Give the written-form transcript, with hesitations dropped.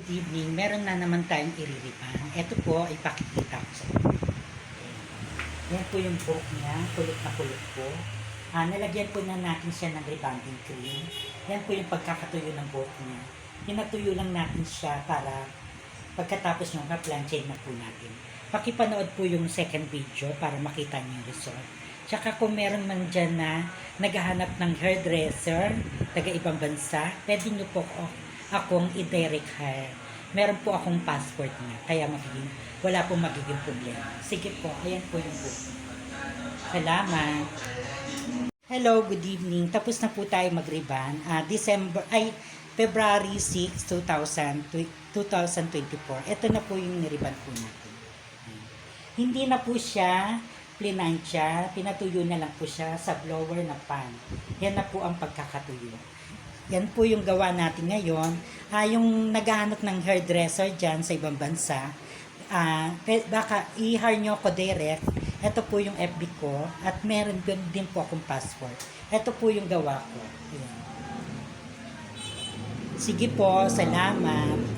good evening. Meron na naman tayong iriripan. Ito po, ipakikita ko sa inyo. Yan po yung buhok niya. Kulot na kulot po. Nalagyan po na natin siya ng rebonding cream. Yan po yung pagkakatuyo ng buhok niya. Pinatuyo lang natin siya para pagkatapos nung ka-planchain na po natin. Pakipanood po yung second video para makita niyo yung result. Tsaka kung meron man dyan na naghahanap ng hairdresser, taga ibang bansa, pwede nyo po akong i-direct hire. Meron po akong passport na, kaya wala pong magiging problema. Sige po, ayan po yung book. Salamat. Hello, good evening. Tapos na po tayo mag-riban. February 6, 2024. Ito na po yung niriban po natin. Hindi na po siya plinansya, pinatuyo na lang po siya sa blower na pan. Yan na po ang pagkakatuyo. Yan po yung gawa natin ngayon. Yung naghahanap ng hairdresser dyan sa ibang bansa, baka i-hire nyo ako direct. Ito po yung FB ko at meron din po akong passport. Ito po yung gawa ko. Ayan. Sige po, salamat.